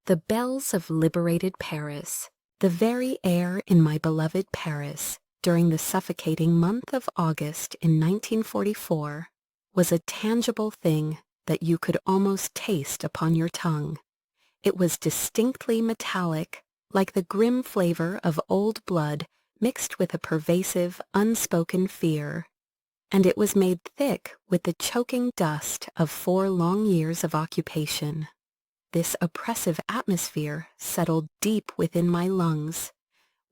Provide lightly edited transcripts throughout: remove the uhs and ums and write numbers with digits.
The bells of liberated Paris, the very air in my beloved Paris during the suffocating month of August in 1944, was a tangible thing that you could almost taste upon your tongue. It was distinctly metallic, like the grim flavor of old blood mixed with a pervasive, unspoken fear. And it was made thick with the choking dust of 4 long years of occupation. This oppressive atmosphere settled deep within my lungs,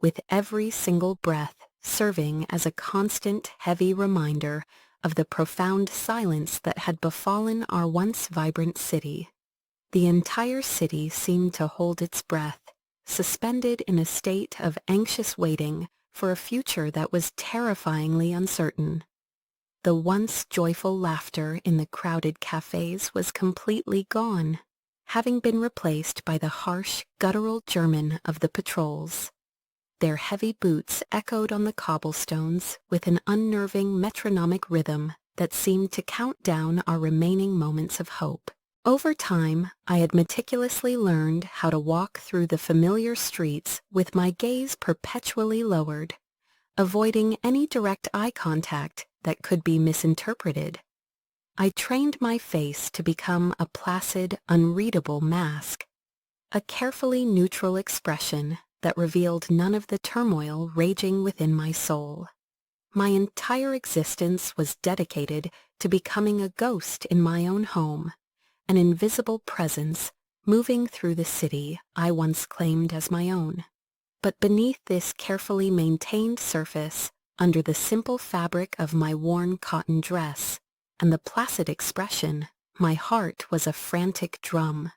with every single breath serving as a constant, heavy reminder of the profound silence that had befallen our once vibrant city. The entire city seemed to hold its breath, suspended in a state of anxious waiting for a future that was terrifyingly uncertain. The once joyful laughter in the crowded cafes was completely gone, having been replaced by the harsh, guttural German of the patrols. Their heavy boots echoed on the cobblestones with an unnerving metronomic rhythm that seemed to count down our remaining moments of hope. Over time, I had meticulously learned how to walk through the familiar streets with my gaze perpetually lowered, avoiding any direct eye contact that could be misinterpreted. I trained my face to become a placid, unreadable mask, a carefully neutral expression that revealed none of the turmoil raging within my soul. My entire existence was dedicated to becoming a ghost in my own home, an invisible presence moving through the city I once claimed as my own. But beneath this carefully maintained surface, under the simple fabric of my worn cotton dress and the placid expression, my heart was a frantic drum.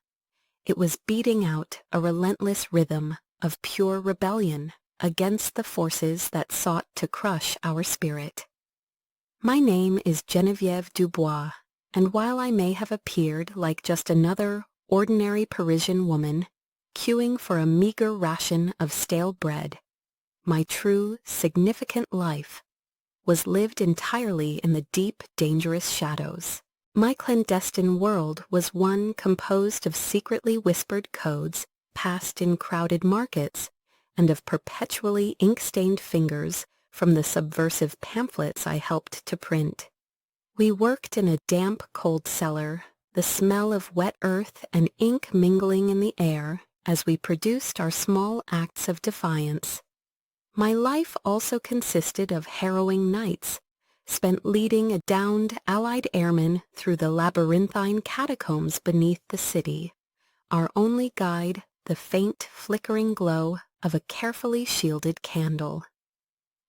It was beating out a relentless rhythm of pure rebellion against the forces that sought to crush our spirit. My name is Genevieve Dubois, and while I may have appeared like just another ordinary Parisian woman, queuing for a meager ration of stale bread, my true, significant life was lived entirely in the deep, dangerous shadows. My clandestine world was one composed of secretly whispered codes passed in crowded markets and of perpetually ink-stained fingers from the subversive pamphlets I helped to print. We worked in a damp, cold cellar, the smell of wet earth and ink mingling in the air as we produced our small acts of defiance. My life also consisted of harrowing nights, spent leading a downed Allied airman through the labyrinthine catacombs beneath the city, our only guide the faint, flickering glow of a carefully shielded candle.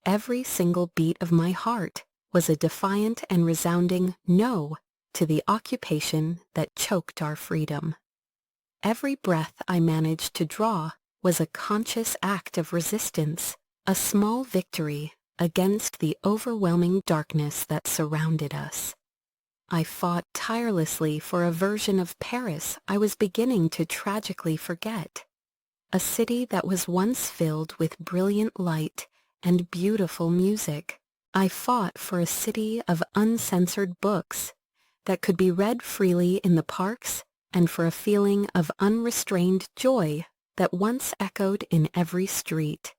Every single beat of my heart was a defiant and resounding no to the occupation that choked our freedom. Every breath I managed to draw was a conscious act of resistance, a small victory against the overwhelming darkness that surrounded us. I fought tirelessly for a version of Paris I was beginning to tragically forget, a city that was once filled with brilliant light and beautiful music. I fought for a city of uncensored books that could be read freely in the parks and for a feeling of unrestrained joy that once echoed in every street.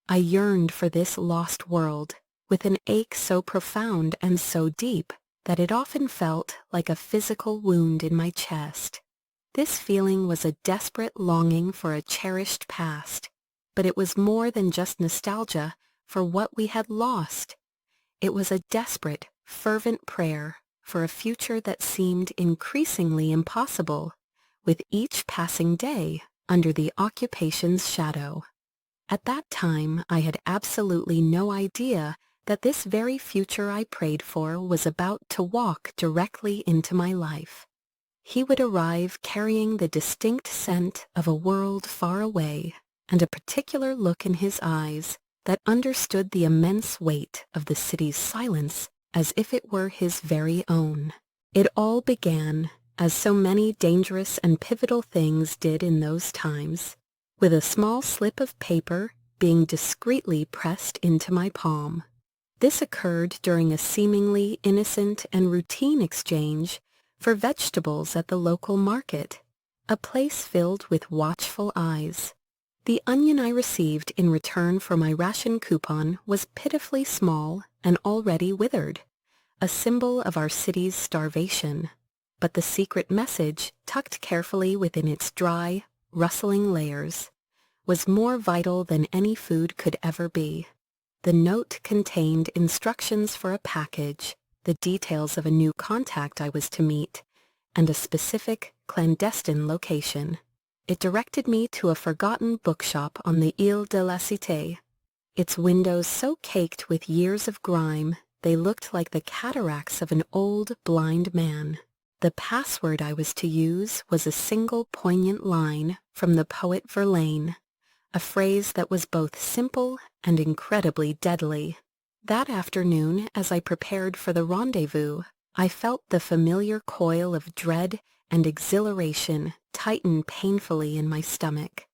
I yearned for this lost world with an ache so profound and so deep that it often felt like a physical wound in my chest. This feeling was a desperate longing for a cherished past, but it was more than just nostalgia for what we had lost. It was a desperate, fervent prayer for a future that seemed increasingly impossible with each passing day under the occupation's shadow. At that time, I had absolutely no idea that this very future I prayed for was about to walk directly into my life. He would arrive carrying the distinct scent of a world far away and a particular look in his eyes that understood the immense weight of the city's silence as if it were his very own. It all began, as so many dangerous and pivotal things did in those times, with a small slip of paper being discreetly pressed into my palm. This occurred during a seemingly innocent and routine exchange for vegetables at the local market, a place filled with watchful eyes. The onion I received in return for my ration coupon was pitifully small and already withered, a symbol of our city's starvation. But the secret message, tucked carefully within its dry, rustling layers, was more vital than any food could ever be. The note contained instructions for a package, the details of a new contact I was to meet, and a specific, clandestine location. It directed me to a forgotten bookshop on the Ile de la Cité, its windows so caked with years of grime they looked like the cataracts of an old, blind man. The password I was to use was a single poignant line from the poet Verlaine, a phrase that was both simple and incredibly deadly. That afternoon, as I prepared for the rendezvous, I felt the familiar coil of dread and exhilaration tighten painfully in my stomach.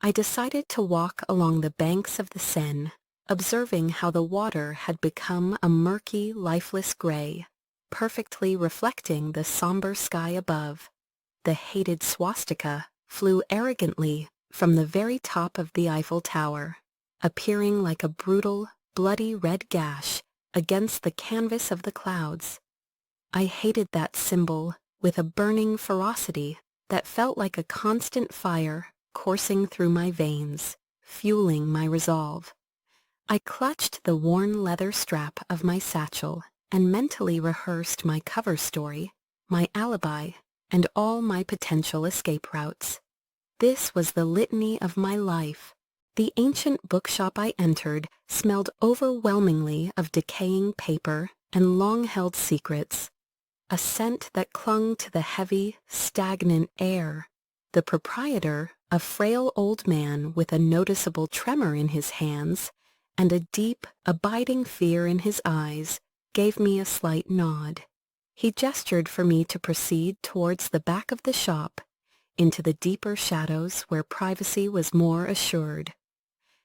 I decided to walk along the banks of the Seine, observing how the water had become a murky, lifeless gray, perfectly reflecting the somber sky above. The hated swastika flew arrogantly from the very top of the Eiffel Tower, appearing like a brutal, bloody red gash against the canvas of the clouds. I hated that symbol with a burning ferocity that felt like a constant fire coursing through my veins, fueling my resolve. I clutched the worn leather strap of my satchel and mentally rehearsed my cover story, my alibi, and all my potential escape routes. This was the litany of my life. The ancient bookshop I entered smelled overwhelmingly of decaying paper and long-held secrets, a scent that clung to the heavy, stagnant air. The proprietor, a frail old man with a noticeable tremor in his hands and a deep, abiding fear in his eyes, gave me a slight nod. He gestured for me to proceed towards the back of the shop, into the deeper shadows where privacy was more assured.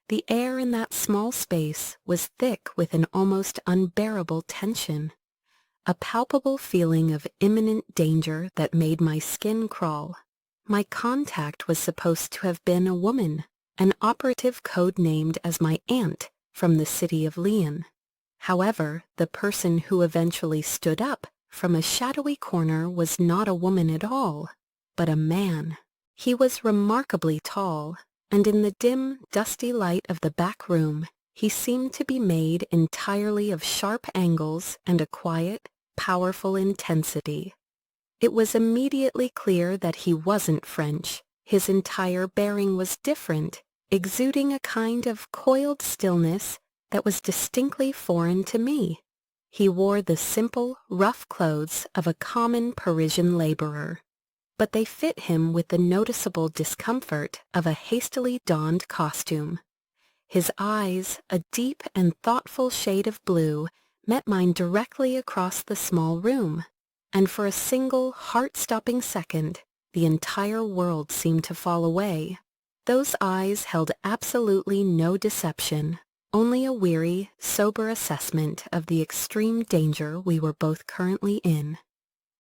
The air in that small space was thick with an almost unbearable tension, a palpable feeling of imminent danger that made my skin crawl. My contact was supposed to have been a woman, an operative code-named as my aunt from the city of Lyon. However, the person who eventually stood up from a shadowy corner was not a woman at all, but a man. He was remarkably tall, and in the dim, dusty light of the back room, he seemed to be made entirely of sharp angles and a quiet, powerful intensity. It was immediately clear that he wasn't French. His entire bearing was different, exuding a kind of coiled stillness that was distinctly foreign to me. He wore the simple, rough clothes of a common Parisian laborer, but they fit him with the noticeable discomfort of a hastily donned costume. His eyes, a deep and thoughtful shade of blue, met mine directly across the small room, and for a single heart-stopping second, the entire world seemed to fall away. Those eyes held absolutely no deception, only a weary, sober assessment of the extreme danger we were both currently in.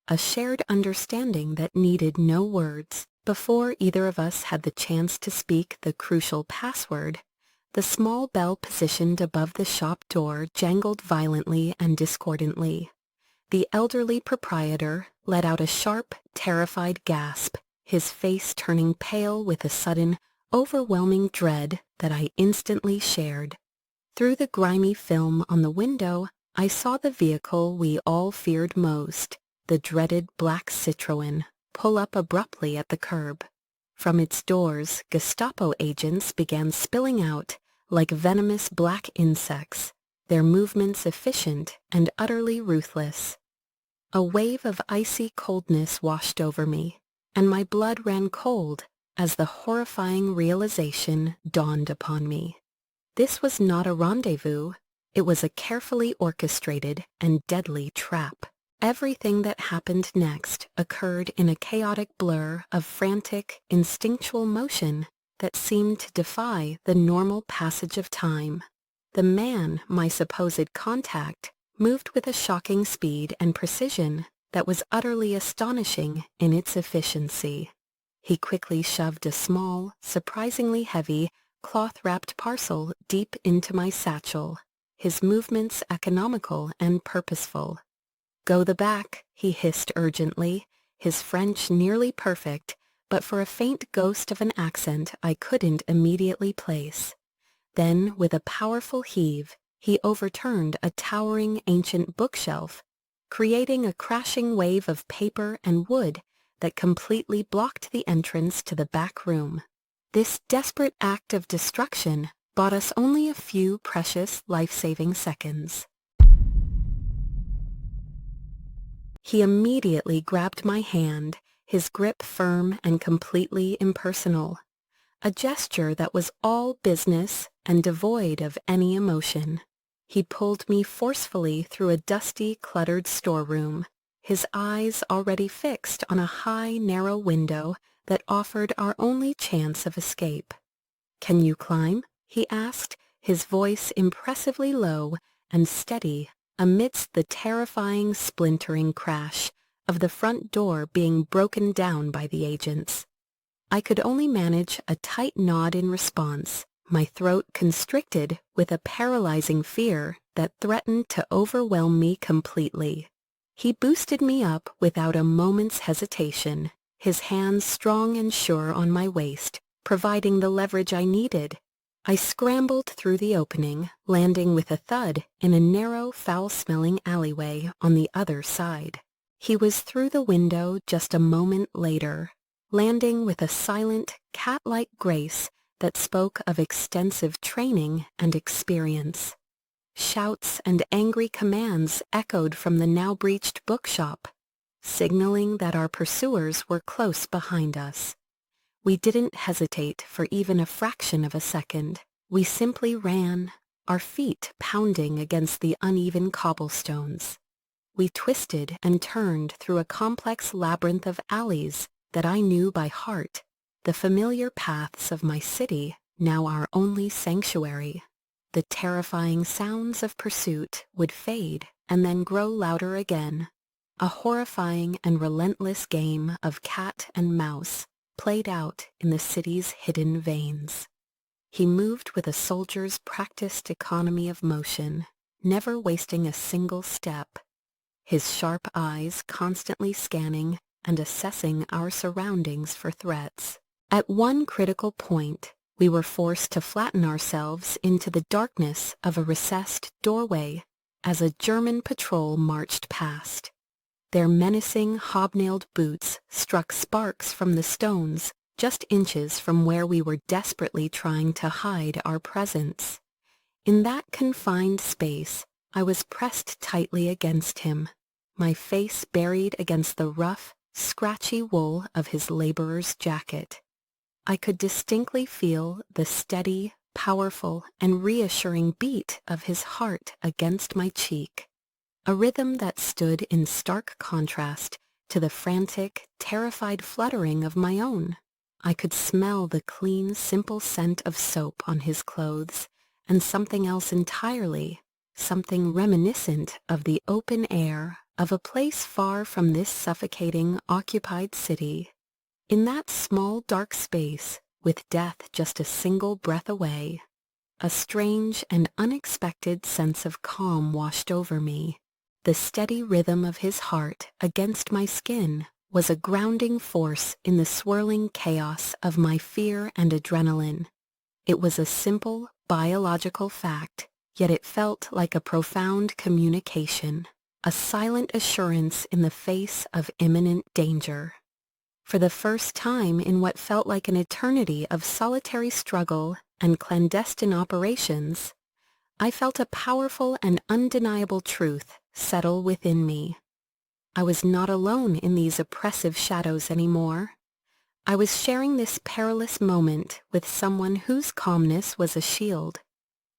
A shared understanding that needed no words. Before either of us had the chance to speak the crucial password, the small bell positioned above the shop door jangled violently and discordantly. The elderly proprietor let out a sharp, terrified gasp, his face turning pale with a sudden, overwhelming dread that I instantly shared. Through the grimy film on the window, I saw the vehicle we all feared most, the dreaded black Citroën, pull up abruptly at the curb. From its doors, Gestapo agents began spilling out like venomous black insects, their movements efficient and utterly ruthless. A wave of icy coldness washed over me, and my blood ran cold as the horrifying realization dawned upon me. This was not a rendezvous. It was a carefully orchestrated and deadly trap. Everything that happened next occurred in a chaotic blur of frantic, instinctual motion that seemed to defy the normal passage of time. The man, my supposed contact, moved with a shocking speed and precision that was utterly astonishing in its efficiency. He quickly shoved a small, surprisingly heavy, cloth-wrapped parcel deep into my satchel, his movements economical and purposeful. "Go the back," he hissed urgently, his French nearly perfect, but for a faint ghost of an accent I couldn't immediately place. Then, with a powerful heave, he overturned a towering ancient bookshelf, creating a crashing wave of paper and wood that completely blocked the entrance to the back room. This desperate act of destruction bought us only a few precious life-saving seconds. He immediately grabbed my hand, his grip firm and completely impersonal, a gesture that was all business and devoid of any emotion. He pulled me forcefully through a dusty, cluttered storeroom, his eyes already fixed on a high, narrow window that offered our only chance of escape. "Can you climb?" he asked, his voice impressively low and steady amidst the terrifying splintering crash of the front door being broken down by the agents. I could only manage a tight nod in response, my throat constricted with a paralyzing fear that threatened to overwhelm me completely. He boosted me up without a moment's hesitation, his hands strong and sure on my waist, providing the leverage I needed. I scrambled through the opening, landing with a thud in a narrow, foul-smelling alleyway on the other side. He was through the window just a moment later, landing with a silent, cat-like grace that spoke of extensive training and experience. Shouts and angry commands echoed from the now-breached bookshop, signaling that our pursuers were close behind us. We didn't hesitate for even a fraction of a second. We simply ran, our feet pounding against the uneven cobblestones. We twisted and turned through a complex labyrinth of alleys that I knew by heart, the familiar paths of my city, now our only sanctuary. The terrifying sounds of pursuit would fade and then grow louder again, a horrifying and relentless game of cat and mouse played out in the city's hidden veins. He moved with a soldier's practiced economy of motion, never wasting a single step, his sharp eyes constantly scanning and assessing our surroundings for threats. At one critical point, we were forced to flatten ourselves into the darkness of a recessed doorway as a German patrol marched past. Their menacing, hobnailed boots struck sparks from the stones just inches from where we were desperately trying to hide our presence. In that confined space, I was pressed tightly against him, my face buried against the rough, scratchy wool of his laborer's jacket. I could distinctly feel the steady, powerful, and reassuring beat of his heart against my cheek, a rhythm that stood in stark contrast to the frantic, terrified fluttering of my own. I could smell the clean, simple scent of soap on his clothes, and something else entirely, something reminiscent of the open air of a place far from this suffocating, occupied city. In that small, dark space, with death just a single breath away, a strange and unexpected sense of calm washed over me. The steady rhythm of his heart against my skin was a grounding force in the swirling chaos of my fear and adrenaline. It was a simple, biological fact, yet it felt like a profound communication, a silent assurance in the face of imminent danger. For the first time in what felt like an eternity of solitary struggle and clandestine operations, I felt a powerful and undeniable truth settle within me. I was not alone in these oppressive shadows anymore. I was sharing this perilous moment with someone whose calmness was a shield.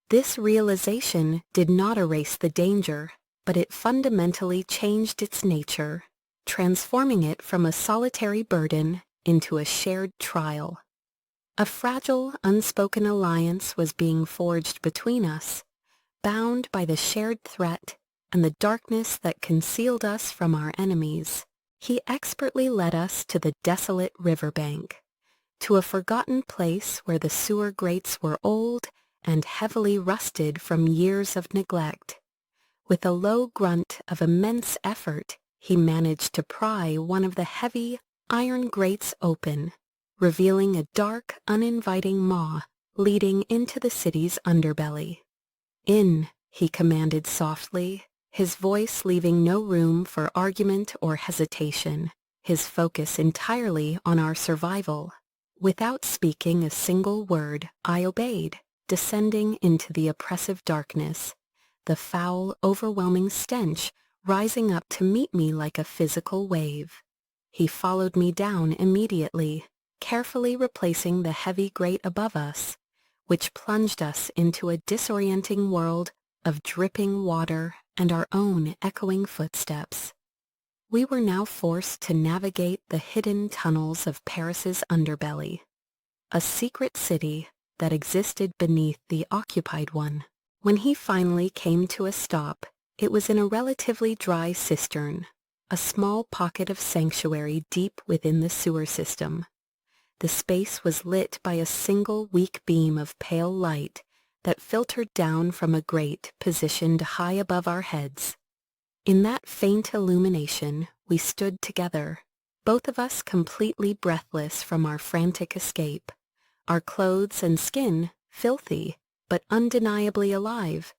This realization did not erase the danger, but it fundamentally changed its nature, transforming it from a solitary burden into a shared trial. A fragile, unspoken alliance was being forged between us, bound by the shared threat and the darkness that concealed us from our enemies. He expertly led us to the desolate riverbank, to a forgotten place where the sewer grates were old and heavily rusted from years of neglect. With a low grunt of immense effort, he managed to pry one of the heavy iron grates open, revealing a dark, uninviting maw leading into the city's underbelly. "In," he commanded softly, his voice leaving no room for argument or hesitation, his focus entirely on our survival. Without speaking a single word, I obeyed, descending into the oppressive darkness, the foul, overwhelming stench rising up to meet me like a physical wave. He followed me down immediately, carefully replacing the heavy grate above us, which plunged us into a disorienting world of dripping water and our own echoing footsteps. We were now forced to navigate the hidden tunnels of Paris's underbelly, a secret city that existed beneath the occupied one. When he finally came to a stop, it was in a relatively dry cistern, a small pocket of sanctuary deep within the sewer system. The space was lit by a single weak beam of pale light that filtered down from a grate positioned high above our heads. In that faint illumination, we stood together, both of us completely breathless from our frantic escape, our clothes and skin filthy, but undeniably alive.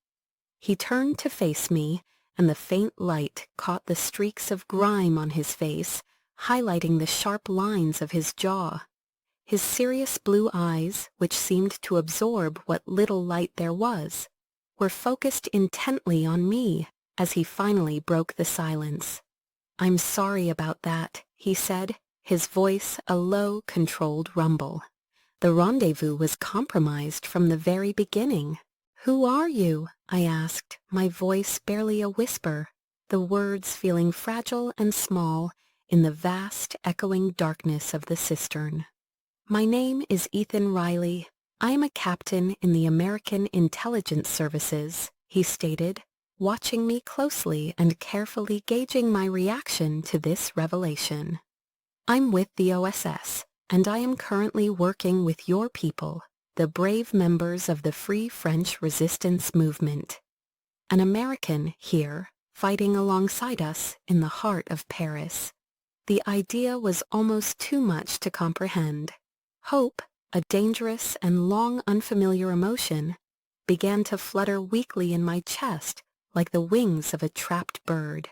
He turned to face me, and the faint light caught the streaks of grime on his face, highlighting the sharp lines of his jaw. His serious blue eyes, which seemed to absorb what little light there was, were focused intently on me as he finally broke the silence. "I'm sorry about that," he said, his voice a low, controlled rumble. "The rendezvous was compromised from the very beginning." "Who are you?" I asked, my voice barely a whisper, the words feeling fragile and small in the vast, echoing darkness of the cistern. "My name is Ethan Riley. I am a captain in the American Intelligence Services," he stated, watching me closely and carefully gauging my reaction to this revelation. "I'm with the OSS, and I am currently working with your people, the brave members of the Free French Resistance Movement. An American here, fighting alongside us in the heart of Paris." The idea was almost too much to comprehend. Hope, a dangerous and long unfamiliar emotion, began to flutter weakly in my chest like the wings of a trapped bird.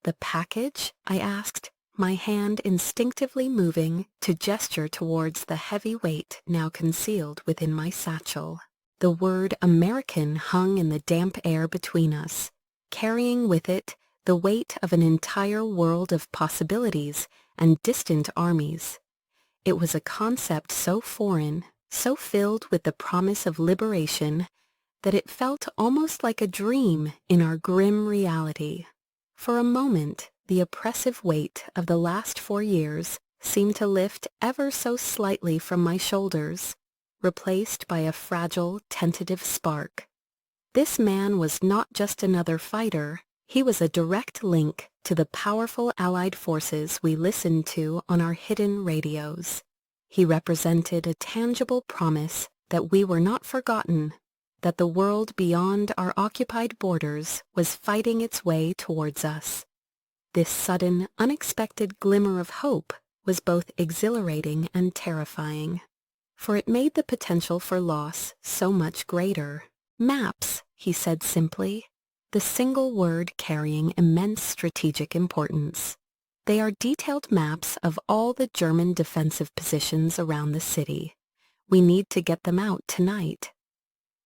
"The package?" I asked, my hand instinctively moving to gesture towards the heavy weight now concealed within my satchel. The word American hung in the damp air between us, carrying with it the weight of an entire world of possibilities and distant armies. It was a concept so foreign, so filled with the promise of liberation, that it felt almost like a dream in our grim reality. For a moment, the oppressive weight of the last 4 years seemed to lift ever so slightly from my shoulders, replaced by a fragile, tentative spark. This man was not just another fighter, he was a direct link to the powerful Allied forces we listened to on our hidden radios. He represented a tangible promise that we were not forgotten, that the world beyond our occupied borders was fighting its way towards us. This sudden, unexpected glimmer of hope was both exhilarating and terrifying, for it made the potential for loss so much greater. "Maps," he said simply, the single word carrying immense strategic importance. "They are detailed maps of all the German defensive positions around the city. We need to get them out tonight."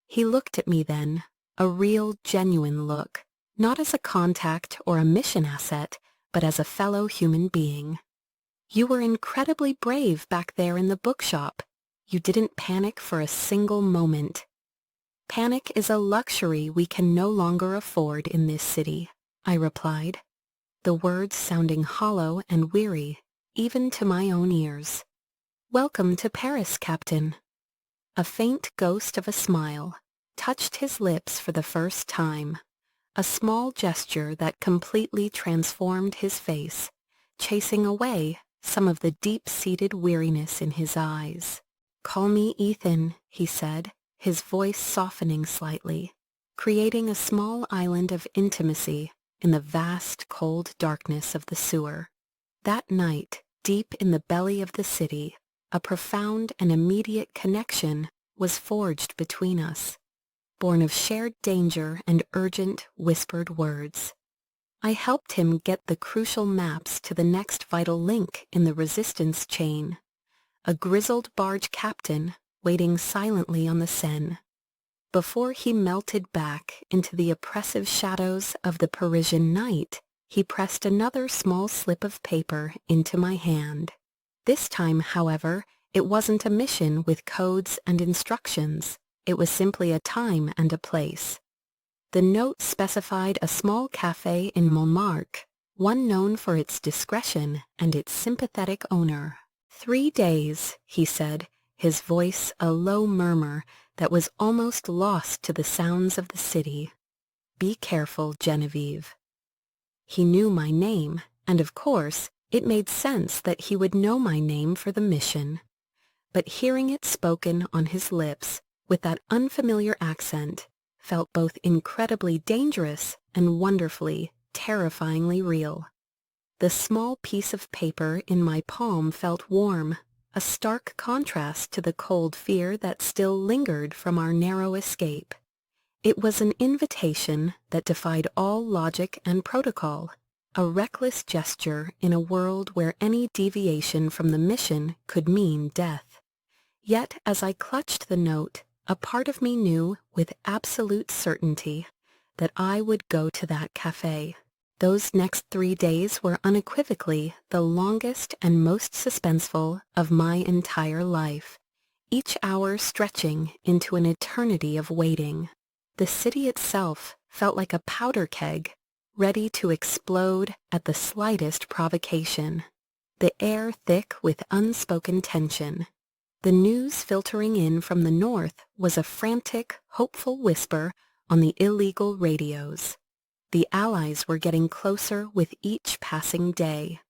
He looked at me then, a real, genuine look, not as a contact or a mission asset, but as a fellow human being. "You were incredibly brave back there in the bookshop. You didn't panic for a single moment." "Panic is a luxury we can no longer afford in this city," I replied, the words sounding hollow and weary, even to my own ears. "Welcome to Paris, Captain." A faint ghost of a smile touched his lips for the first time, a small gesture that completely transformed his face, chasing away some of the deep-seated weariness in his eyes. "Call me Ethan," he said, his voice softening slightly, creating a small island of intimacy in the vast, cold darkness of the sewer. That night, deep in the belly of the city, a profound and immediate connection was forged between us, born of shared danger and urgent, whispered words. I helped him get the crucial maps to the next vital link in the resistance chain, a grizzled barge captain waiting silently on the Seine. Before he melted back into the oppressive shadows of the Parisian night, he pressed another small slip of paper into my hand. This time, however, it wasn't a mission with codes and instructions. It was simply a time and a place. The note specified a small café in Montmartre, one known for its discretion and its sympathetic owner. 3 days, he said, his voice a low murmur that was almost lost to the sounds of the city. "Be careful, Genevieve." He knew my name, and of course, it made sense that he would know my name for the mission. But hearing it spoken on his lips, with that unfamiliar accent, felt both incredibly dangerous and wonderfully, terrifyingly real. The small piece of paper in my palm felt warm, a stark contrast to the cold fear that still lingered from our narrow escape. It was an invitation that defied all logic and protocol, a reckless gesture in a world where any deviation from the mission could mean death. Yet as I clutched the note, a part of me knew with absolute certainty that I would go to that café. Those next 3 days were unequivocally the longest and most suspenseful of my entire life, each hour stretching into an eternity of waiting. The city itself felt like a powder keg, ready to explode at the slightest provocation. The air thick with unspoken tension. The news filtering in from the north was a frantic, hopeful whisper on the illegal radios. The Allies were getting closer with each passing day.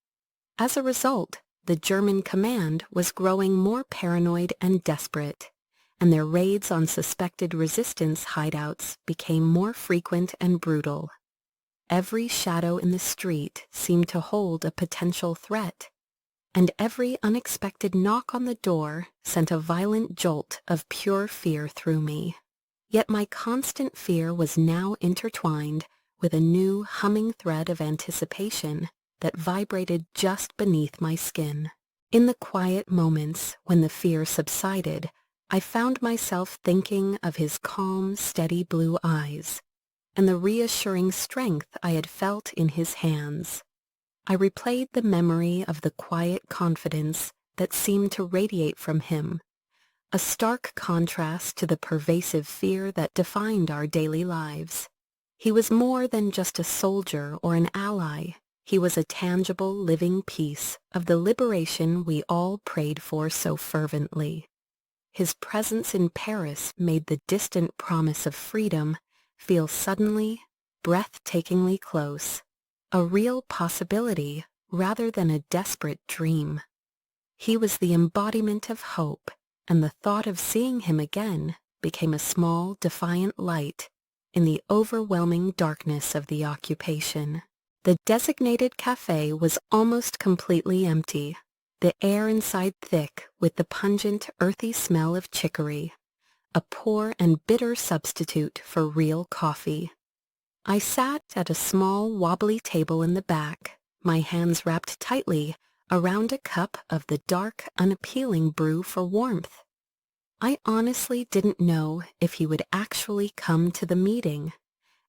As a result, the German command was growing more paranoid and desperate, and their raids on suspected resistance hideouts became more frequent and brutal. Every shadow in the street seemed to hold a potential threat, and every unexpected knock on the door sent a violent jolt of pure fear through me. Yet my constant fear was now intertwined with a new humming thread of anticipation that vibrated just beneath my skin. In the quiet moments when the fear subsided, I found myself thinking of his calm, steady blue eyes, and the reassuring strength I had felt in his hands. I replayed the memory of the quiet confidence that seemed to radiate from him, a stark contrast to the pervasive fear that defined our daily lives. He was more than just a soldier or an ally. He was a tangible, living piece of the liberation we all prayed for so fervently. His presence in Paris made the distant promise of freedom feel suddenly, breathtakingly close, a real possibility rather than a desperate dream. He was the embodiment of hope, and the thought of seeing him again became a small, defiant light in the overwhelming darkness of the occupation. The designated café was almost completely empty, the air inside thick with the pungent, earthy smell of chicory, a poor and bitter substitute for real coffee. I sat at a small, wobbly table in the back, my hands wrapped tightly around a cup of the dark, unappealing brew for warmth. I honestly didn't know if he would actually come to the meeting,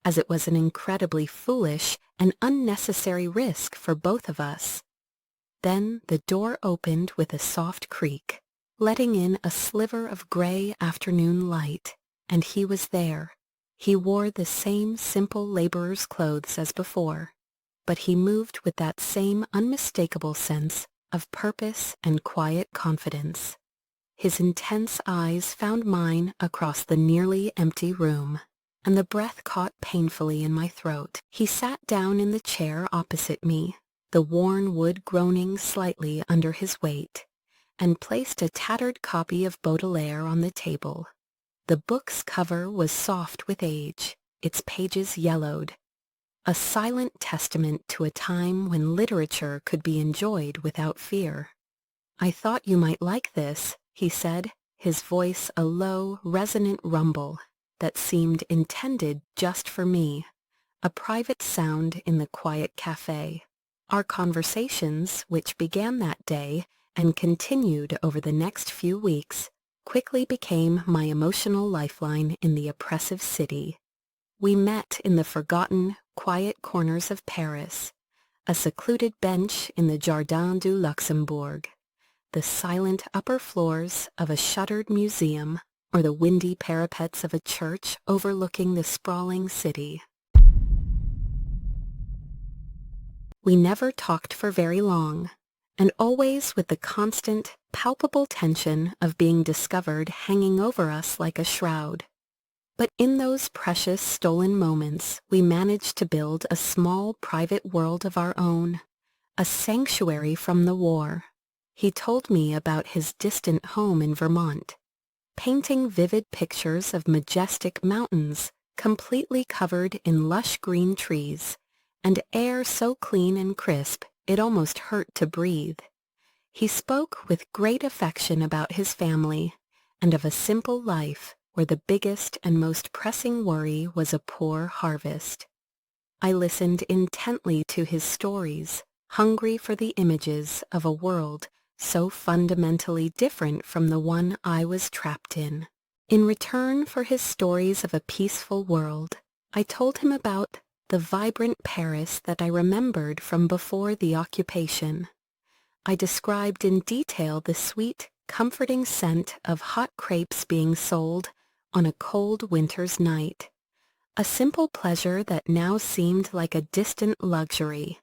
as it was an incredibly foolish and unnecessary risk for both of us. Then the door opened with a soft creak, letting in a sliver of gray afternoon light, and he was there. He wore the same simple laborer's clothes as before, but he moved with that same unmistakable sense of purpose and quiet confidence. His intense eyes found mine across the nearly empty room, and the breath caught painfully in my throat. He sat down in the chair opposite me, the worn wood groaning slightly under his weight, and placed a tattered copy of Baudelaire on the table. The book's cover was soft with age, its pages yellowed, a silent testament to a time when literature could be enjoyed without fear. "I thought you might like this," he said, his voice a low, resonant rumble that seemed intended just for me, a private sound in the quiet cafe. Our conversations, which began that day and continued over the next few weeks, quickly became my emotional lifeline in the oppressive city. We met in the forgotten, quiet corners of Paris, a secluded bench in the Jardin du Luxembourg, the silent upper floors of a shuttered museum, or the windy parapets of a church overlooking the sprawling city. We never talked for very long, and always with the constant, palpable tension of being discovered hanging over us like a shroud. But in those precious stolen moments, we managed to build a small private world of our own, a sanctuary from the war. He told me about his distant home in Vermont, painting vivid pictures of majestic mountains completely covered in lush green trees, and air so clean and crisp it almost hurt to breathe. He spoke with great affection about his family, and of a simple life where the biggest and most pressing worry was a poor harvest. I listened intently to his stories, hungry for the images of a world so fundamentally different from the one I was trapped in. In return for his stories of a peaceful world, I told him about the vibrant Paris that I remembered from before the occupation. I described in detail the sweet, comforting scent of hot crepes being sold on a cold winter's night, a simple pleasure that now seemed like a distant luxury.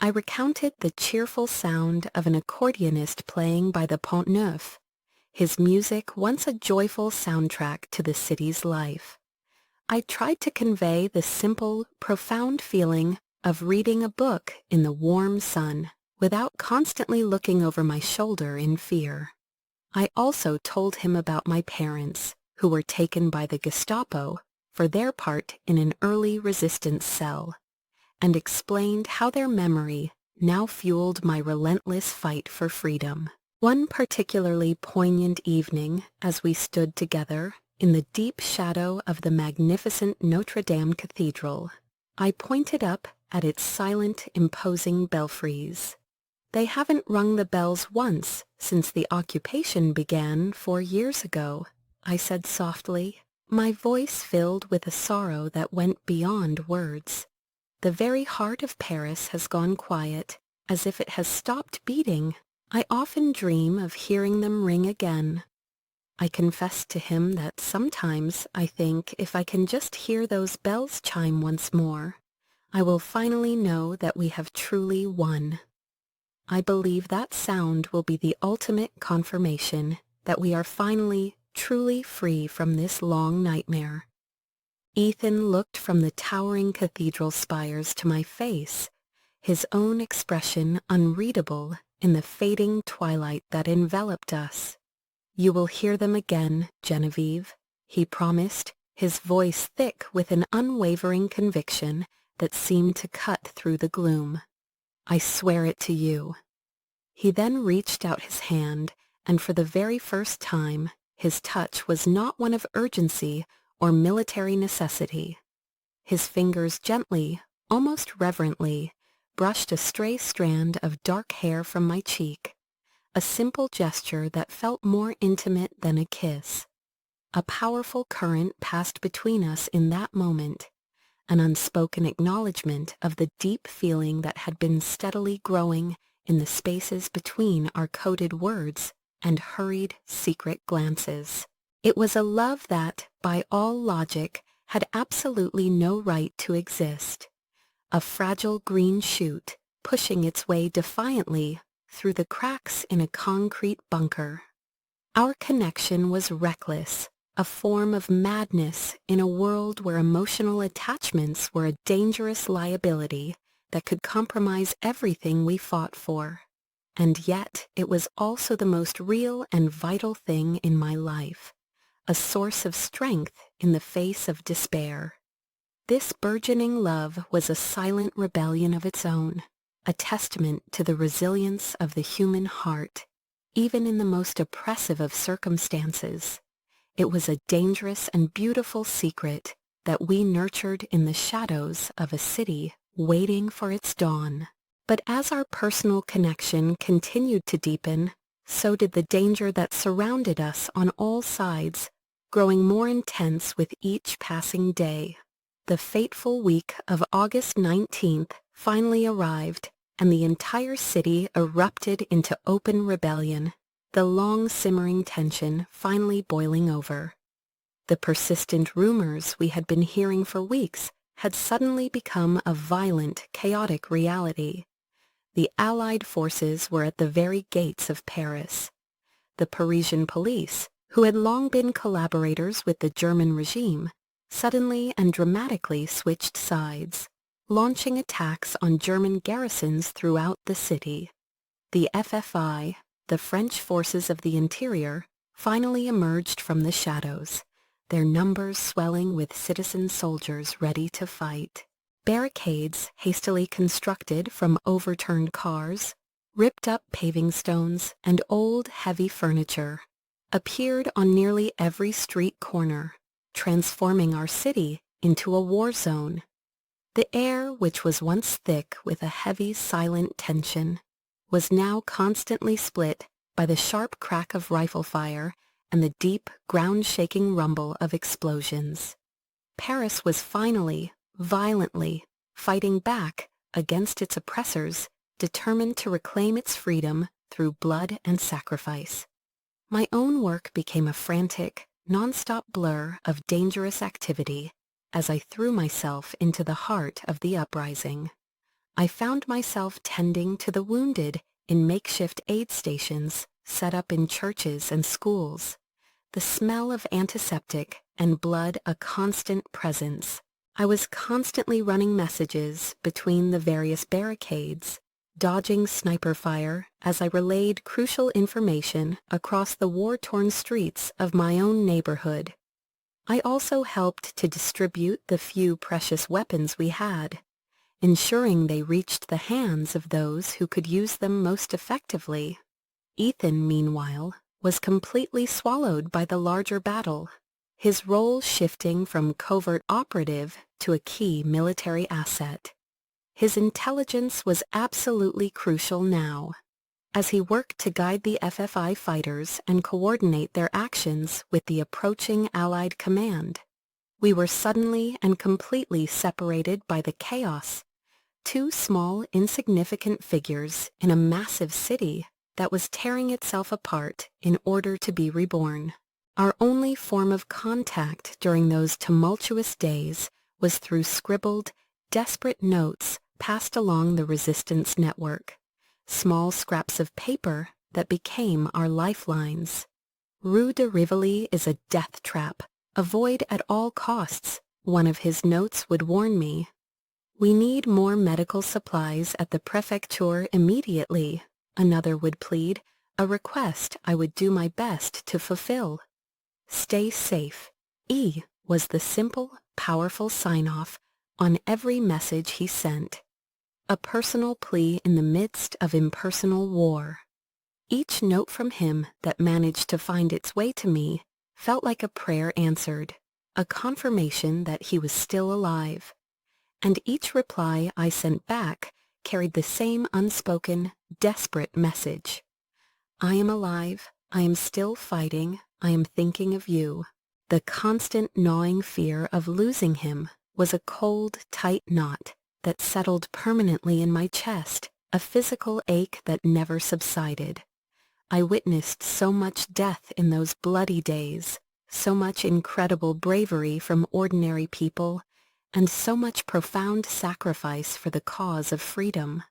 I recounted the cheerful sound of an accordionist playing by the Pont Neuf, his music once a joyful soundtrack to the city's life. I tried to convey the simple, profound feeling of reading a book in the warm sun without constantly looking over my shoulder in fear. I also told him about my parents, who were taken by the Gestapo for their part in an early resistance cell, and explained how their memory now fueled my relentless fight for freedom. One particularly poignant evening, as we stood together in the deep shadow of the magnificent Notre Dame Cathedral, I pointed up at its silent, imposing belfries. "They haven't rung the bells once since the occupation began 4 years ago," I said softly, my voice filled with a sorrow that went beyond words. "The very heart of Paris has gone quiet, as if it has stopped beating. I often dream of hearing them ring again." I confessed to him that sometimes I think if I can just hear those bells chime once more, I will finally know that we have truly won. I believe that sound will be the ultimate confirmation that we are finally truly free from this long nightmare. Ethan looked from the towering cathedral spires to my face, his own expression unreadable in the fading twilight that enveloped us. "You will hear them again, Genevieve," he promised, his voice thick with an unwavering conviction that seemed to cut through the gloom. "I swear it to you." He then reached out his hand, and for the very first time, his touch was not one of urgency or military necessity. His fingers gently, almost reverently, brushed a stray strand of dark hair from my cheek, a simple gesture that felt more intimate than a kiss. A powerful current passed between us in that moment, an unspoken acknowledgement of the deep feeling that had been steadily growing in the spaces between our coded words and hurried, secret glances. It was a love that, by all logic, had absolutely no right to exist. A fragile green shoot pushing its way defiantly through the cracks in a concrete bunker. Our connection was reckless, a form of madness in a world where emotional attachments were a dangerous liability that could compromise everything we fought for. And yet, it was also the most real and vital thing in my life, a source of strength in the face of despair. This burgeoning love was a silent rebellion of its own, a testament to the resilience of the human heart, even in the most oppressive of circumstances. It was a dangerous and beautiful secret that we nurtured in the shadows of a city waiting for its dawn. But as our personal connection continued to deepen, so did the danger that surrounded us on all sides, growing more intense with each passing day. The fateful week of August 19th finally arrived, and the entire city erupted into open rebellion, the long-simmering tension finally boiling over. The persistent rumors we had been hearing for weeks had suddenly become a violent, chaotic reality. The Allied forces were at the very gates of Paris. The Parisian police, who had long been collaborators with the German regime, suddenly and dramatically switched sides, launching attacks on German garrisons throughout the city. The FFI, the French Forces of the Interior, finally emerged from the shadows, their numbers swelling with citizen soldiers ready to fight. Barricades hastily constructed from overturned cars, ripped up paving stones, and old heavy furniture appeared on nearly every street corner, transforming our city into a war zone. The air, which was once thick with a heavy, silent tension, was now constantly split by the sharp crack of rifle fire and the deep, ground-shaking rumble of explosions. Paris was finally, violently, fighting back against its oppressors, determined to reclaim its freedom through blood and sacrifice. My own work became a frantic, non-stop blur of dangerous activity as I threw myself into the heart of the uprising. I found myself tending to the wounded in makeshift aid stations set up in churches and schools, the smell of antiseptic and blood a constant presence. I was constantly running messages between the various barricades, dodging sniper fire as I relayed crucial information across the war-torn streets of my own neighborhood. I also helped to distribute the few precious weapons we had, ensuring they reached the hands of those who could use them most effectively. Ethan, meanwhile, was completely swallowed by the larger battle, his role shifting from covert operative to a key military asset. His intelligence was absolutely crucial now, as he worked to guide the FFI fighters and coordinate their actions with the approaching Allied command. We were suddenly and completely separated by the chaos, two small, insignificant figures in a massive city that was tearing itself apart in order to be reborn. Our only form of contact during those tumultuous days was through scribbled, desperate notes passed along the resistance network, small scraps of paper that became our lifelines. Rue de Rivoli is a death trap. Avoid at all costs, one of his notes would warn me. We need more medical supplies at the prefecture immediately, another would plead, a request I would do my best to fulfill. Stay safe. E was the simple, powerful sign-off on every message he sent. A personal plea in the midst of impersonal war. Each note from him that managed to find its way to me felt like a prayer answered, a confirmation that he was still alive. And each reply I sent back carried the same unspoken, desperate message. I am alive, I am still fighting, I am thinking of you. The constant gnawing fear of losing him was a cold, tight knot that settled permanently in my chest, a physical ache that never subsided. I witnessed so much death in those bloody days, so much incredible bravery from ordinary people, and so much profound sacrifice for the cause of freedom.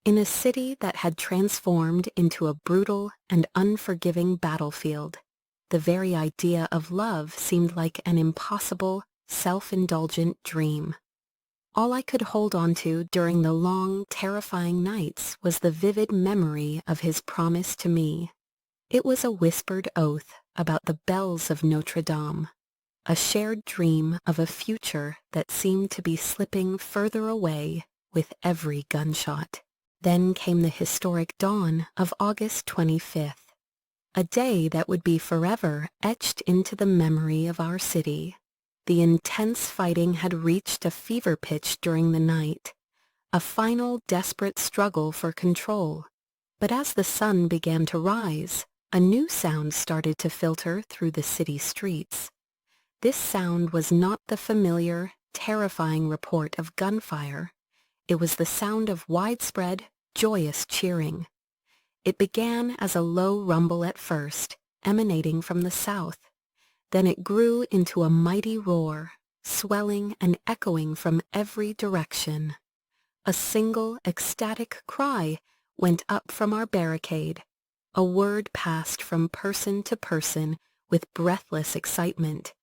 In a city that had transformed into a brutal and unforgiving battlefield, the very idea of love seemed like an impossible, self-indulgent dream. All I could hold on to during the long, terrifying nights was the vivid memory of his promise to me. It was a whispered oath about the bells of Notre Dame, a shared dream of a future that seemed to be slipping further away with every gunshot. Then came the historic dawn of August 25th, a day that would be forever etched into the memory of our city. The intense fighting had reached a fever pitch during the night, a final desperate struggle for control. But as the sun began to rise, a new sound started to filter through the city streets. This sound was not the familiar, terrifying report of gunfire. It was the sound of widespread, joyous cheering. It began as a low rumble at first, emanating from the south. Then it grew into a mighty roar, swelling and echoing from every direction. A single ecstatic cry went up from our barricade. A word passed from person to person with breathless excitement.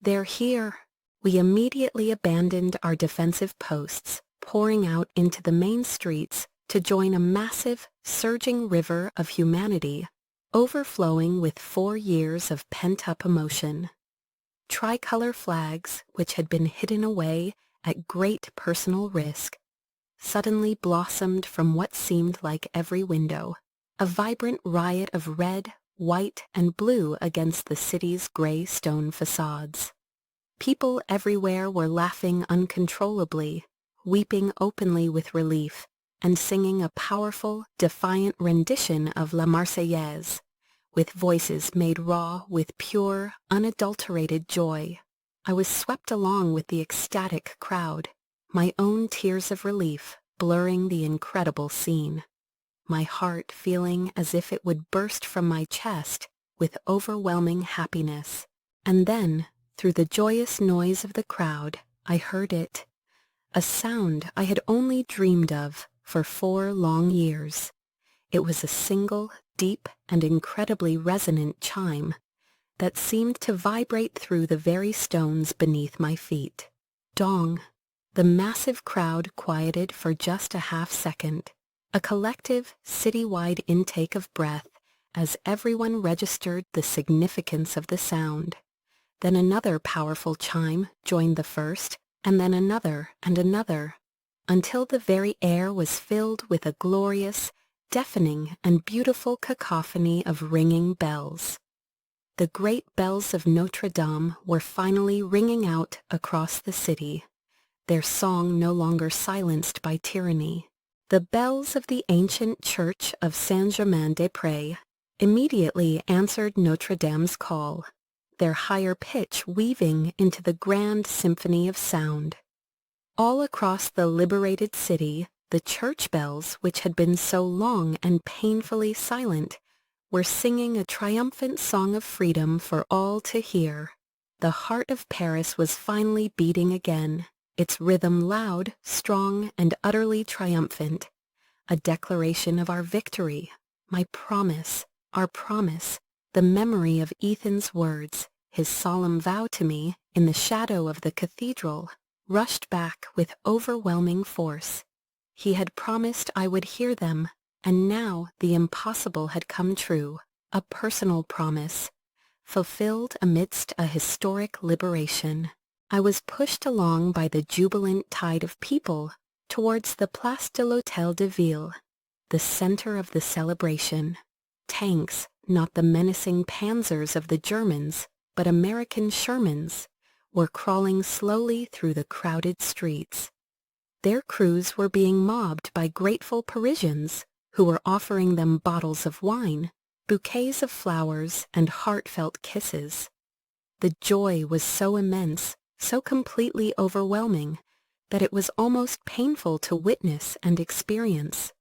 "They're here!" We immediately abandoned our defensive posts, pouring out into the main streets to join a massive, surging river of humanity, overflowing with 4 years of pent-up emotion. Tricolor flags, which had been hidden away at great personal risk, suddenly blossomed from what seemed like every window, a vibrant riot of red, white, and blue against the city's gray stone facades. People everywhere were laughing uncontrollably, weeping openly with relief, and singing a powerful, defiant rendition of La Marseillaise, with voices made raw with pure, unadulterated joy. I was swept along with the ecstatic crowd, my own tears of relief blurring the incredible scene, my heart feeling as if it would burst from my chest with overwhelming happiness. And then, through the joyous noise of the crowd, I heard it, a sound I had only dreamed of for 4 long years. It was a single, deep, and incredibly resonant chime that seemed to vibrate through the very stones beneath my feet. Dong! The massive crowd quieted for just a half-second, a collective, citywide intake of breath as everyone registered the significance of the sound. Then another powerful chime joined the first, and then another and another, until the very air was filled with a glorious, deafening, and beautiful cacophony of ringing bells. The great bells of Notre Dame were finally ringing out across the city, their song no longer silenced by tyranny. The bells of the ancient church of Saint-Germain-des-Prés immediately answered Notre Dame's call, their higher pitch weaving into the grand symphony of sound. All across the liberated city, the church bells, which had been so long and painfully silent, were singing a triumphant song of freedom for all to hear. The heart of Paris was finally beating again, its rhythm loud, strong, and utterly triumphant, a declaration of our victory, my promise, our promise, the memory of Ethan's words, his solemn vow to me in the shadow of the cathedral, rushed back with overwhelming force. He had promised I would hear them, and now the impossible had come true, a personal promise, fulfilled amidst a historic liberation. I was pushed along by the jubilant tide of people towards the Place de l'Hôtel de Ville, the center of the celebration. Tanks, not the menacing panzers of the Germans, but American Shermans, were crawling slowly through the crowded streets. Their crews were being mobbed by grateful Parisians who were offering them bottles of wine, bouquets of flowers, and heartfelt kisses. The joy was so immense, so completely overwhelming, that it was almost painful to witness and experience.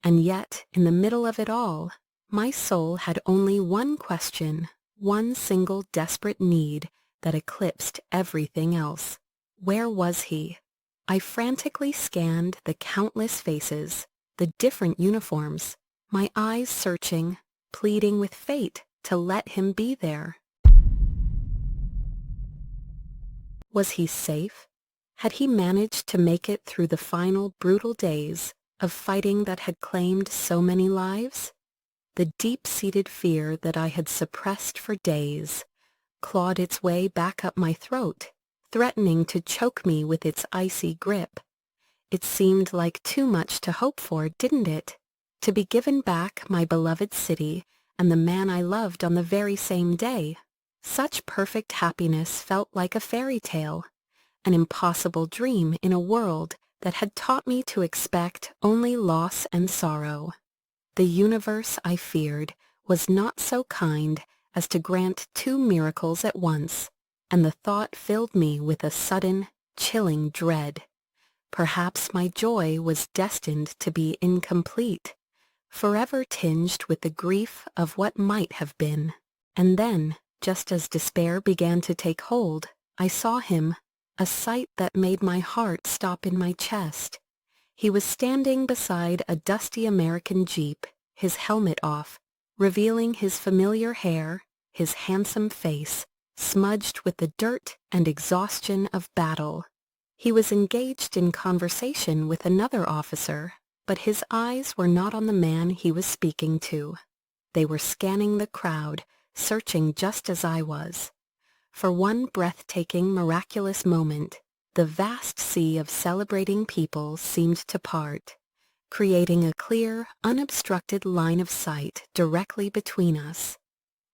And yet, in the middle of it all, my soul had only one question, one single desperate need that eclipsed everything else. Where was he? I frantically scanned the countless faces, the different uniforms, my eyes searching, pleading with fate to let him be there. Was he safe? Had he managed to make it through the final brutal days of fighting that had claimed so many lives? The deep-seated fear that I had suppressed for days clawed its way back up my throat, threatening to choke me with its icy grip. It seemed like too much to hope for, didn't it? To be given back my beloved city and the man I loved on the very same day. Such perfect happiness felt like a fairy tale, an impossible dream in a world that had taught me to expect only loss and sorrow. The universe, I feared, was not so kind as to grant two miracles at once, and the thought filled me with a sudden, chilling dread. Perhaps my joy was destined to be incomplete, forever tinged with the grief of what might have been. And then, just as despair began to take hold, I saw him, a sight that made my heart stop in my chest. He was standing beside a dusty American Jeep, his helmet off, revealing his familiar hair, his handsome face, smudged with the dirt and exhaustion of battle. He was engaged in conversation with another officer, but his eyes were not on the man he was speaking to. They were scanning the crowd, searching just as I was. For one breathtaking, miraculous moment, the vast sea of celebrating people seemed to part, creating a clear, unobstructed line of sight directly between us.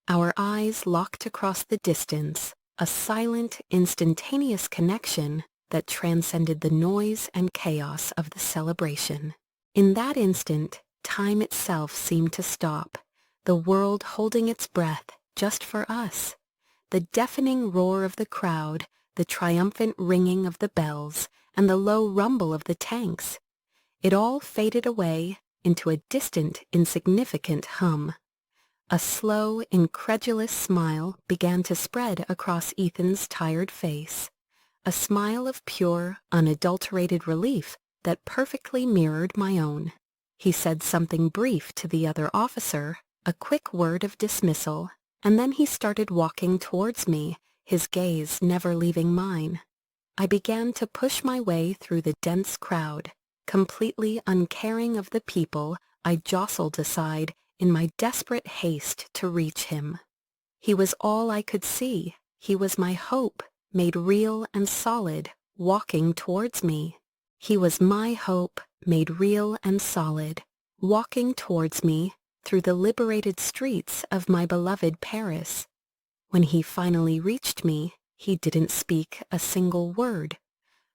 Our eyes locked across the distance, a silent, instantaneous connection that transcended the noise and chaos of the celebration. In that instant, time itself seemed to stop, the world holding its breath just for us. The deafening roar of the crowd, the triumphant ringing of the bells, and the low rumble of the tanks. It all faded away into a distant, insignificant hum. A slow, incredulous smile began to spread across Ethan's tired face, a smile of pure, unadulterated relief that perfectly mirrored my own. He said something brief to the other officer, a quick word of dismissal, and then he started walking towards me, his gaze never leaving mine. I began to push my way through the dense crowd, completely uncaring of the people I jostled aside in my desperate haste to reach him. He was all I could see. He was my hope, made real and solid, walking towards me. He was my hope, made real and solid, walking towards me through the liberated streets of my beloved Paris. When he finally reached me, he didn't speak a single word,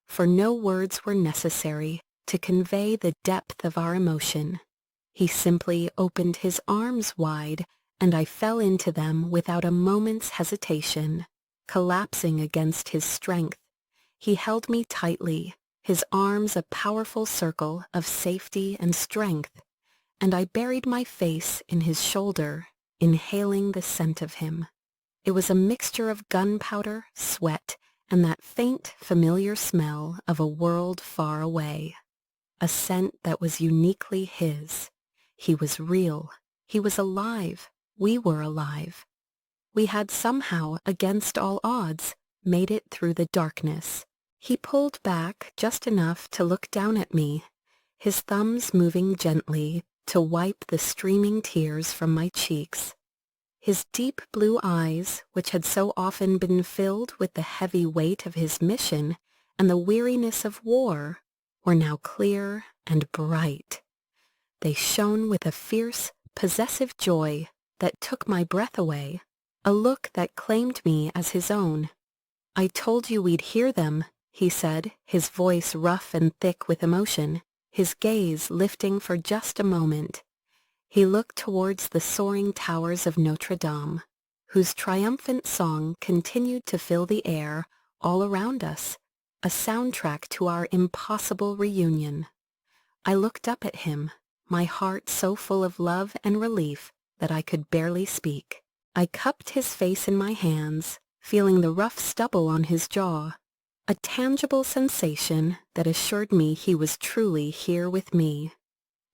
for no words were necessary to convey the depth of our emotion. He simply opened his arms wide, and I fell into them without a moment's hesitation, collapsing against his strength. He held me tightly, his arms a powerful circle of safety and strength, and I buried my face in his shoulder, inhaling the scent of him. It was a mixture of gunpowder, sweat, and that faint, familiar smell of a world far away. A scent that was uniquely his. He was real. He was alive. We were alive. We had somehow, against all odds, made it through the darkness. He pulled back just enough to look down at me, his thumbs moving gently to wipe the streaming tears from my cheeks. His deep blue eyes, which had so often been filled with the heavy weight of his mission and the weariness of war, were now clear and bright. They shone with a fierce, possessive joy that took my breath away, a look that claimed me as his own. "I told you we'd hear them," he said, his voice rough and thick with emotion, his gaze lifting for just a moment. He looked towards the soaring towers of Notre Dame, whose triumphant song continued to fill the air all around us, a soundtrack to our impossible reunion. I looked up at him, my heart so full of love and relief that I could barely speak. I cupped his face in my hands, feeling the rough stubble on his jaw, a tangible sensation that assured me he was truly here with me.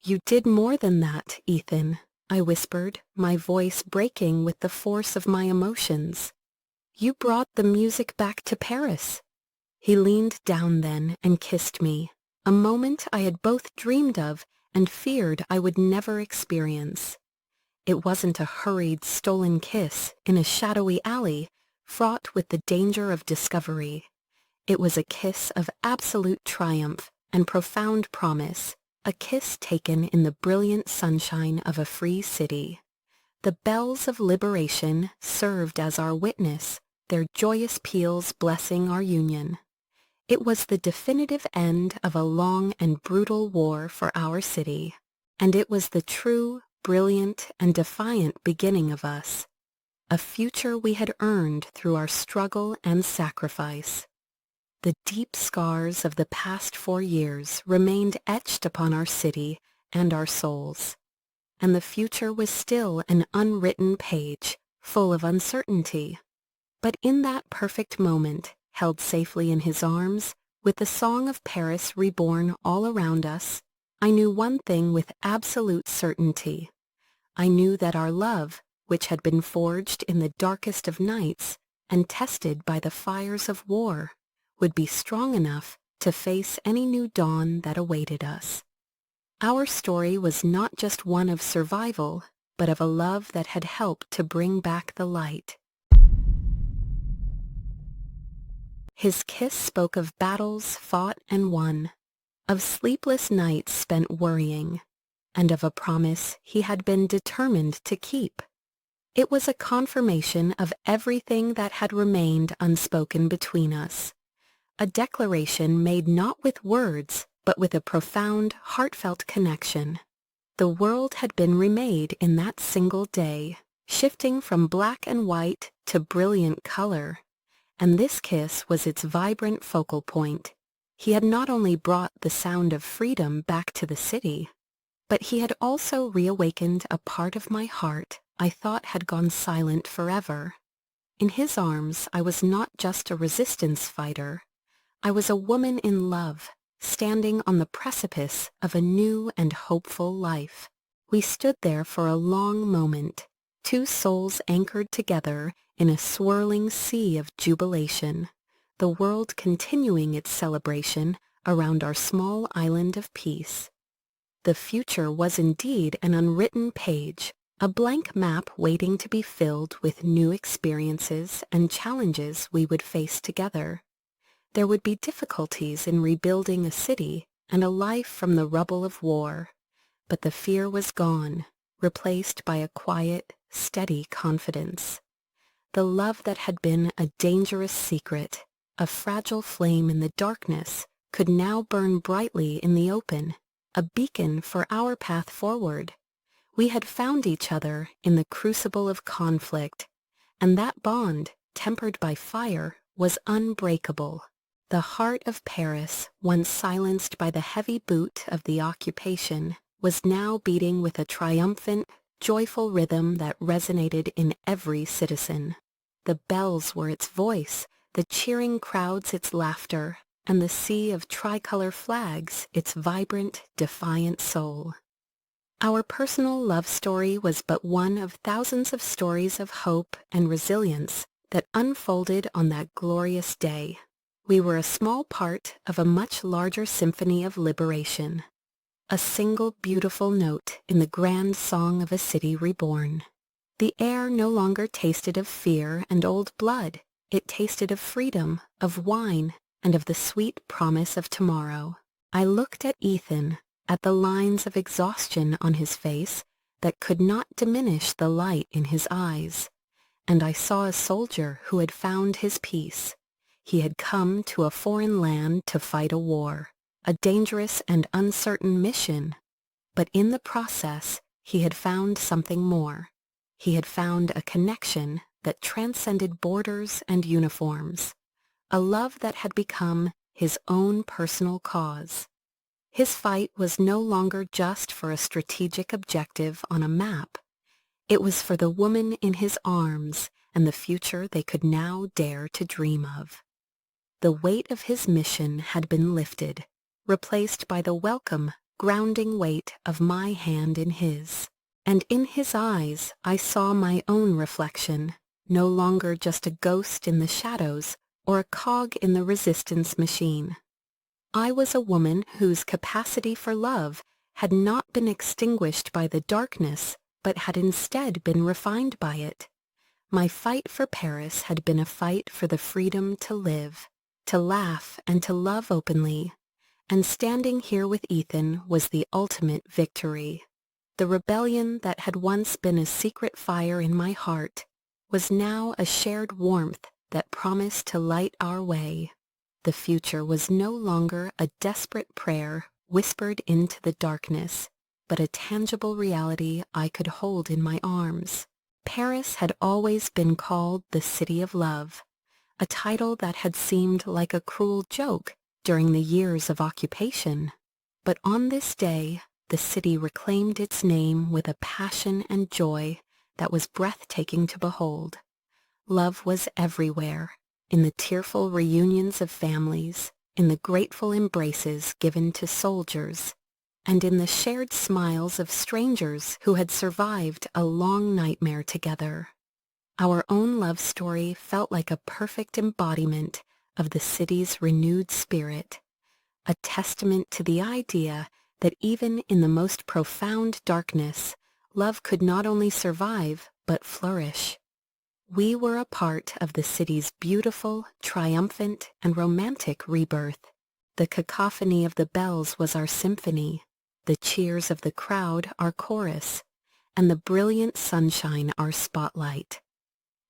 "You did more than that, Ethan," I whispered, my voice breaking with the force of my emotions. "You brought the music back to Paris." He leaned down then and kissed me, a moment I had both dreamed of and feared I would never experience. It wasn't a hurried, stolen kiss in a shadowy alley, fraught with the danger of discovery. It was a kiss of absolute triumph and profound promise, a kiss taken in the brilliant sunshine of a free city. The bells of liberation served as our witness, their joyous peals blessing our union. It was the definitive end of a long and brutal war for our city, and it was the true, brilliant, and defiant beginning of us, a future we had earned through our struggle and sacrifice. The deep scars of the past 4 years remained etched upon our city and our souls, and the future was still an unwritten page, full of uncertainty. But in that perfect moment, held safely in his arms, with the song of Paris reborn all around us, I knew one thing with absolute certainty. I knew that our love, which had been forged in the darkest of nights and tested by the fires of war, would be strong enough to face any new dawn that awaited us. Our story was not just one of survival, but of a love that had helped to bring back the light. His kiss spoke of battles fought and won, of sleepless nights spent worrying, and of a promise he had been determined to keep. It was a confirmation of everything that had remained unspoken between us, a declaration made not with words, but with a profound, heartfelt connection. The world had been remade in that single day, shifting from black and white to brilliant color, and this kiss was its vibrant focal point. He had not only brought the sound of freedom back to the city, but he had also reawakened a part of my heart I thought had gone silent forever. In his arms, I was not just a resistance fighter. I was a woman in love, standing on the precipice of a new and hopeful life. We stood there for a long moment, two souls anchored together in a swirling sea of jubilation, the world continuing its celebration around our small island of peace. The future was indeed an unwritten page, a blank map waiting to be filled with new experiences and challenges we would face together. There would be difficulties in rebuilding a city and a life from the rubble of war, but the fear was gone, replaced by a quiet, steady confidence. The love that had been a dangerous secret, a fragile flame in the darkness, could now burn brightly in the open, a beacon for our path forward. We had found each other in the crucible of conflict, and that bond, tempered by fire, was unbreakable. The heart of Paris, once silenced by the heavy boot of the occupation, was now beating with a triumphant, joyful rhythm that resonated in every citizen. The bells were its voice, the cheering crowds its laughter, and the sea of tricolor flags its vibrant, defiant soul. Our personal love story was but one of thousands of stories of hope and resilience that unfolded on that glorious day. We were a small part of a much larger symphony of liberation, a single beautiful note in the grand song of a city reborn. The air no longer tasted of fear and old blood. It tasted of freedom, of wine, and of the sweet promise of tomorrow. I looked at Ethan, at the lines of exhaustion on his face that could not diminish the light in his eyes, and I saw a soldier who had found his peace. He had come to a foreign land to fight a war, a dangerous and uncertain mission, but in the process he had found something more. He had found a connection that transcended borders and uniforms, a love that had become his own personal cause. His fight was no longer just for a strategic objective on a map. It was for the woman in his arms and the future they could now dare to dream of. The weight of his mission had been lifted, replaced by the welcome, grounding weight of my hand in his. And in his eyes I saw my own reflection, no longer just a ghost in the shadows or a cog in the resistance machine. I was a woman whose capacity for love had not been extinguished by the darkness, but had instead been refined by it. My fight for Paris had been a fight for the freedom to live, to laugh and to love openly, and standing here with Ethan was the ultimate victory. The rebellion that had once been a secret fire in my heart was now a shared warmth that promised to light our way. The future was no longer a desperate prayer whispered into the darkness, but a tangible reality I could hold in my arms. Paris had always been called the City of Love, a title that had seemed like a cruel joke during the years of occupation. But on this day, the city reclaimed its name with a passion and joy that was breathtaking to behold. Love was everywhere, in the tearful reunions of families, in the grateful embraces given to soldiers, and in the shared smiles of strangers who had survived a long nightmare together. Our own love story felt like a perfect embodiment of the city's renewed spirit, a testament to the idea that even in the most profound darkness, love could not only survive, but flourish. We were a part of the city's beautiful, triumphant, and romantic rebirth. The cacophony of the bells was our symphony, the cheers of the crowd our chorus, and the brilliant sunshine our spotlight.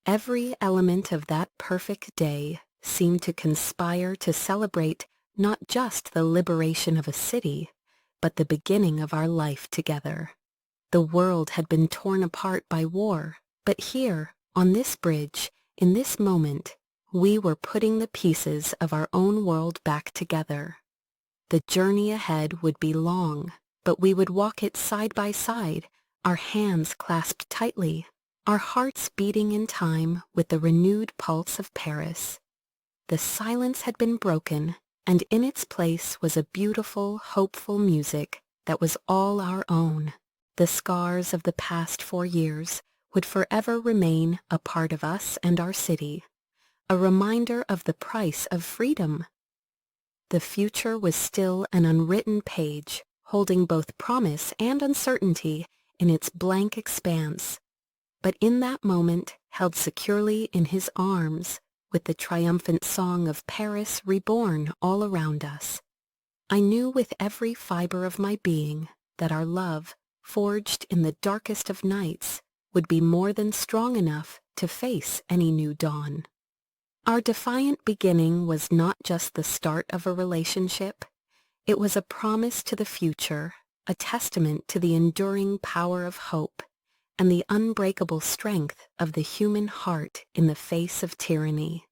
Every element of that perfect day seemed to conspire to celebrate not just the liberation of a city, but the beginning of our life together. The world had been torn apart by war, but here, on this bridge, in this moment, we were putting the pieces of our own world back together. The journey ahead would be long, but we would walk it side by side, our hands clasped tightly, our hearts beating in time with the renewed pulse of Paris. The silence had been broken, and in its place was a beautiful, hopeful music that was all our own. The scars of the past 4 years would forever remain a part of us and our city, a reminder of the price of freedom. The future was still an unwritten page, holding both promise and uncertainty in its blank expanse. But in that moment, held securely in his arms, with the triumphant song of Paris reborn all around us, I knew with every fiber of my being that our love, forged in the darkest of nights, would be more than strong enough to face any new dawn. Our defiant beginning was not just the start of a relationship. It was a promise to the future, a testament to the enduring power of hope, and the unbreakable strength of the human heart in the face of tyranny.